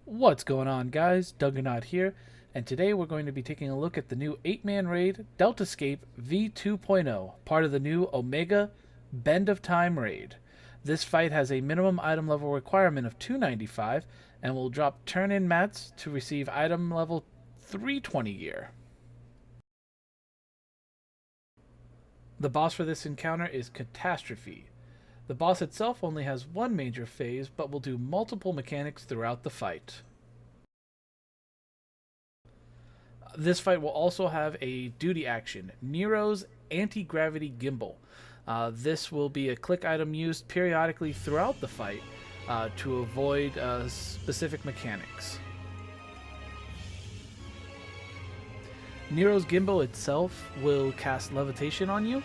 What's going on, guys? Duggernaut here, and today we're going to be taking a look at the new 8-man raid, Deltascape V2.0, part of the new Omega Bend of Time raid. This fight has a minimum item level requirement of 295 and will drop turn-in mats to receive item level 320 gear. The boss for this encounter is Catastrophe. The boss itself only has one major phase, but will do multiple mechanics throughout the fight. This fight will also have a duty action, Nero's Anti-Gravity Gimbal. This will be a click item used periodically throughout the fight to avoid specific mechanics. Nero's Gimbal itself will cast levitation on you.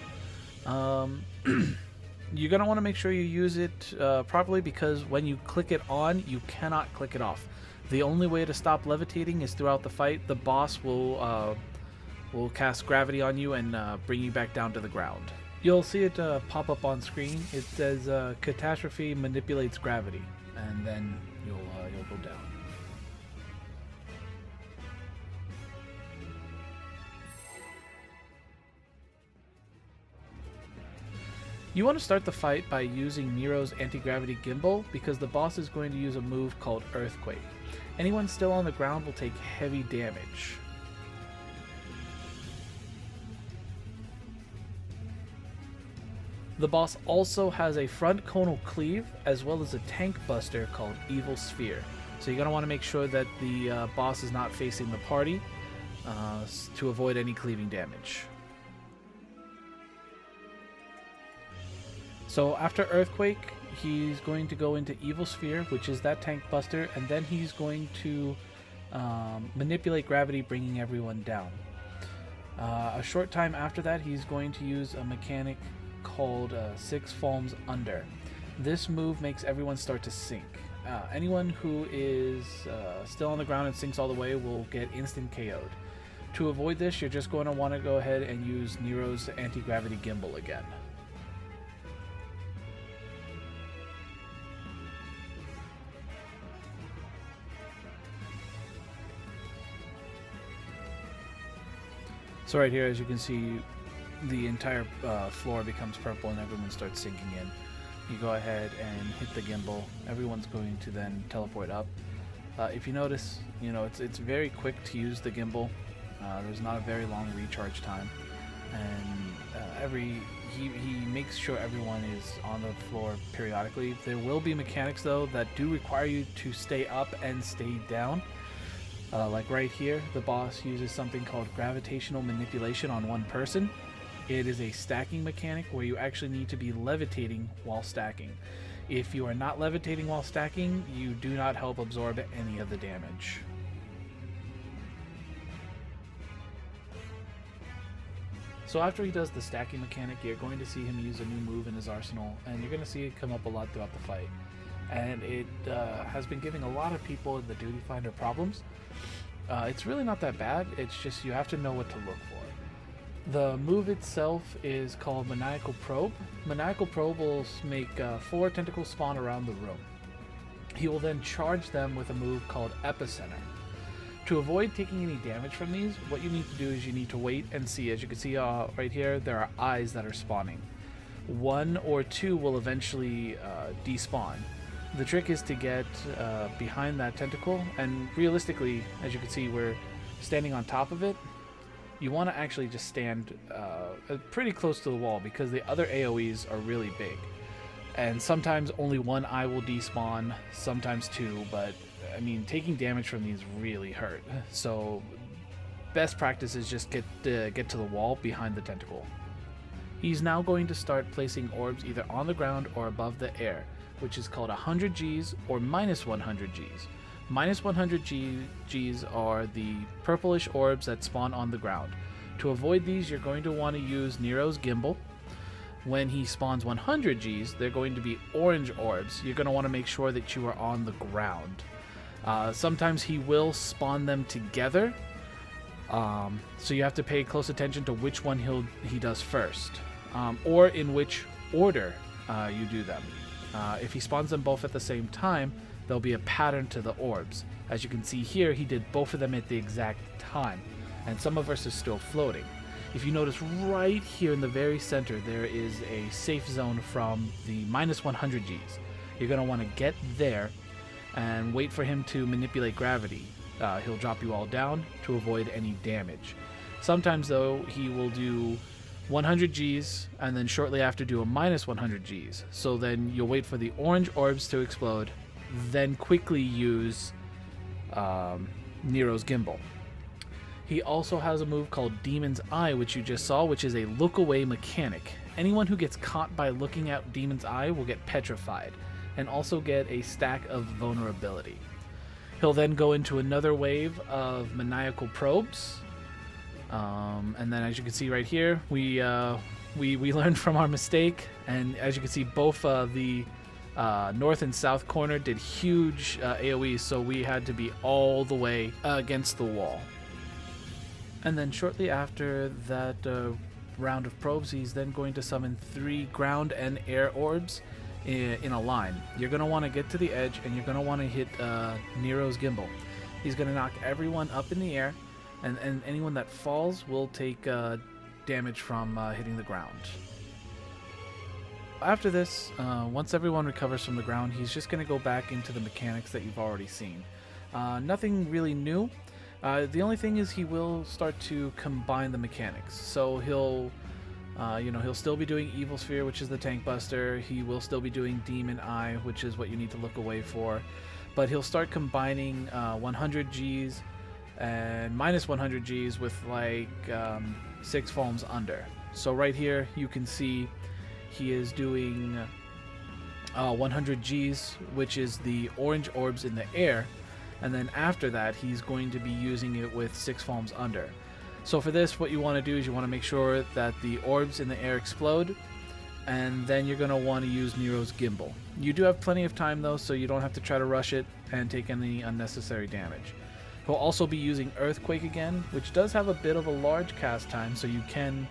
You're going to want to make sure you use it properly, because when you click it on, you cannot click it off. The only way to stop levitating is throughout the fight. The boss will cast gravity on you and bring you back down to the ground. You'll see it pop up on screen. It says Catastrophe manipulates gravity, and then you'll go down. You want to start the fight by using Nero's Anti-Gravity Gimbal, because the boss is going to use a move called Earthquake. Anyone still on the ground will take heavy damage. The boss also has a front conal cleave, as well as a tank buster called Evil Sphere. So you're going to want to make sure that the boss is not facing the party to avoid any cleaving damage. So after Earthquake, he's going to go into Evil Sphere, which is that tank buster, and then he's going to manipulate gravity, bringing everyone down. A short time after that, he's going to use a mechanic called Six Foams Under. This move makes everyone start to sink. Anyone who is still on the ground and sinks all the way will get instant KO'd. To avoid this, you're just going to want to go ahead and use Nero's Anti-Gravity Gimbal again. So right here, as you can see, the entire floor becomes purple and everyone starts sinking in. You go ahead and hit the gimbal. Everyone's going to then teleport up. If you notice, it's very quick to use the gimbal. There's not a very long recharge time, and he makes sure everyone is on the floor periodically. There will be mechanics though that do require you to stay up and stay down. Like right here, the boss uses something called gravitational manipulation on one person. It is a stacking mechanic where you actually need to be levitating while stacking. If you are not levitating while stacking, you do not help absorb any of the damage. So after he does the stacking mechanic, you're going to see him use a new move in his arsenal, and you're going to see it come up a lot throughout the fight. And it has been giving a lot of people in the Duty Finder problems. It's really not that bad, it's just you have to know what to look for. The move itself is called Maniacal Probe. Maniacal Probe will make 4 tentacles spawn around the room. He will then charge them with a move called Epicenter. To avoid taking any damage from these, what you need to do is you need to wait and see. As you can see right here, there are eyes that are spawning. 1 or 2 will eventually despawn. The trick is to get behind that tentacle, and realistically, as you can see, we're standing on top of it. You want to actually just stand pretty close to the wall, because the other AoEs are really big. And sometimes only 1 eye will despawn, sometimes 2, but I mean, taking damage from these really hurt. So best practice is just get to the wall behind the tentacle. He's now going to start placing orbs either on the ground or above the air, which is called 100 Gs or minus 100 Gs. Minus 100 Gs are the purplish orbs that spawn on the ground. To avoid these, you're going to want to use Nero's Gimbal. When he spawns 100 Gs, they're going to be orange orbs. You're going to want to make sure that you are on the ground. Sometimes he will spawn them together, so you have to pay close attention to which one he does first, or in which order you do them. If he spawns them both at the same time, there'll be a pattern to the orbs. As you can see here, he did both of them at the exact time, and some of us is still floating. If you notice right here in the very center, there is a safe zone from the minus 100 Gs. You're going to want to get there and wait for him to manipulate gravity. He'll drop you all down to avoid any damage. Sometimes though, he will do 100 Gs and then shortly after do a minus 100 Gs. So then you'll wait for the orange orbs to explode, then quickly use Nero's gimbal. He also has a move called Demon's Eye, which you just saw, which is a look away mechanic. Anyone who gets caught by looking at Demon's Eye will get petrified and also get a stack of vulnerability. He'll then go into another wave of maniacal probes. And then as you can see right here, we learned from our mistake, and as you can see, both the north and south corner did huge AoEs, so we had to be all the way against the wall. And then shortly after that round of probes, he's then going to summon 3 ground and air orbs in a line. You're going to want to get to the edge, and you're going to want to hit Nero's gimbal. He's going to knock everyone up in the air, and anyone that falls will take damage from hitting the ground. After this, once everyone recovers from the ground, he's just going to go back into the mechanics that you've already seen. Nothing really new. The only thing is he will start to combine the mechanics. So he'll still be doing Evil Sphere, which is the tank buster. He will still be doing Demon Eye, which is what you need to look away for. But he'll start combining 100 Gs and minus 100 Gs with like 6 foams under. So right here you can see he is doing 100 Gs, which is the orange orbs in the air. And then after that, he's going to be using it with 6 foams under. So for this, what you want to do is you want to make sure that the orbs in the air explode, and then you're going to want to use Nero's gimbal. You do have plenty of time though, so you don't have to try to rush it and take any unnecessary damage. He'll also be using Earthquake again, which does have a bit of a large cast time, so you can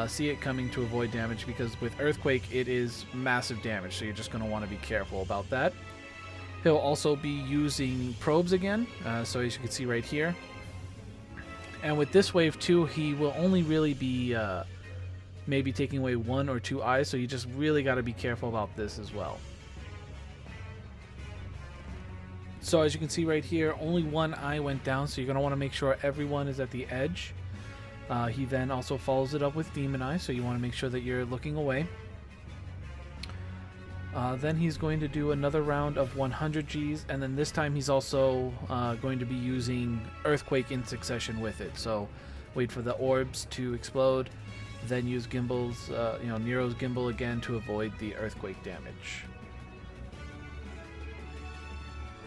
see it coming to avoid damage, because with Earthquake it is massive damage, so you're just going to want to be careful about that. He'll also be using probes again, so as you can see right here. And with this wave too, he will only really be maybe taking away 1 or 2 eyes, so you just really got to be careful about this as well. So as you can see right here, only 1 eye went down, so you're going to want to make sure everyone is at the edge. He then also follows it up with Demon Eye, so you want to make sure that you're looking away. Then he's going to do another round of 100 Gs, and then this time he's also going to be using Earthquake in succession with it. So wait for the orbs to explode, then use gimbals, Nero's gimbal again to avoid the Earthquake damage.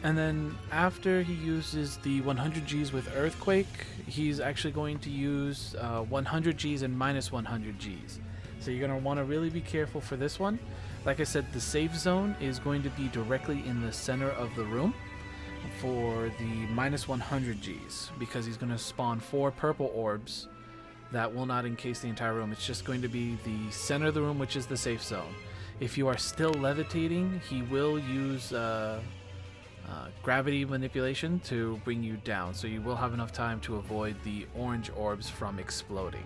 And then after he uses the 100 Gs with Earthquake, he's actually going to use 100 Gs and minus 100 Gs. So you're going to want to really be careful for this one. Like I said, the safe zone is going to be directly in the center of the room for the minus 100 Gs, because he's going to spawn 4 purple orbs that will not encase the entire room. It's just going to be the center of the room, which is the safe zone. If you are still levitating, he will use gravity manipulation to bring you down, so you will have enough time to avoid the orange orbs from exploding.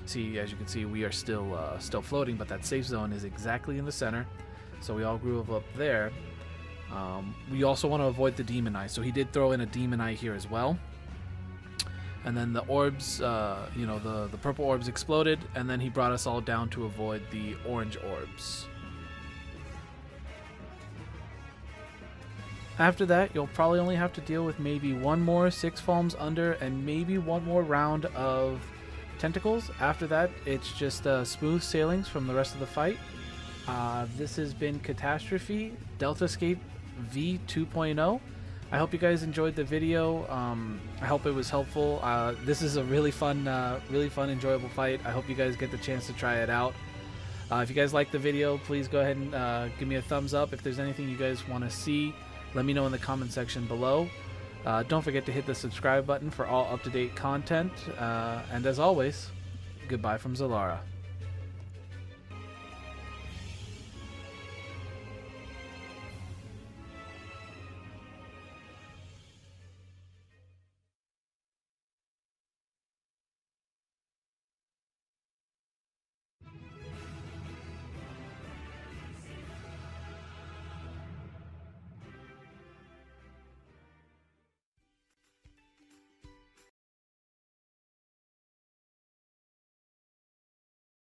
See, as you can see, we are still floating, but that safe zone is exactly in the center, so we all grew up there. We also want to avoid the Demon Eye, so he did throw in a Demon Eye here as well. And then the orbs, the purple orbs exploded, and then he brought us all down to avoid the orange orbs. After that, you'll probably only have to deal with maybe 1 more 6 foams under and maybe 1 more round of tentacles. After that, it's just smooth sailings from the rest of the fight. This has been Catastrophe Deltascape V2.0. I hope you guys enjoyed the video. I hope it was helpful. This is a really fun, enjoyable fight. I hope you guys get the chance to try it out. If you guys like the video, please go ahead and give me a thumbs up. If there's anything you guys want to see, let me know in the comment section below. Don't forget to hit the subscribe button for all up-to-date content. And as always, goodbye from Zalara.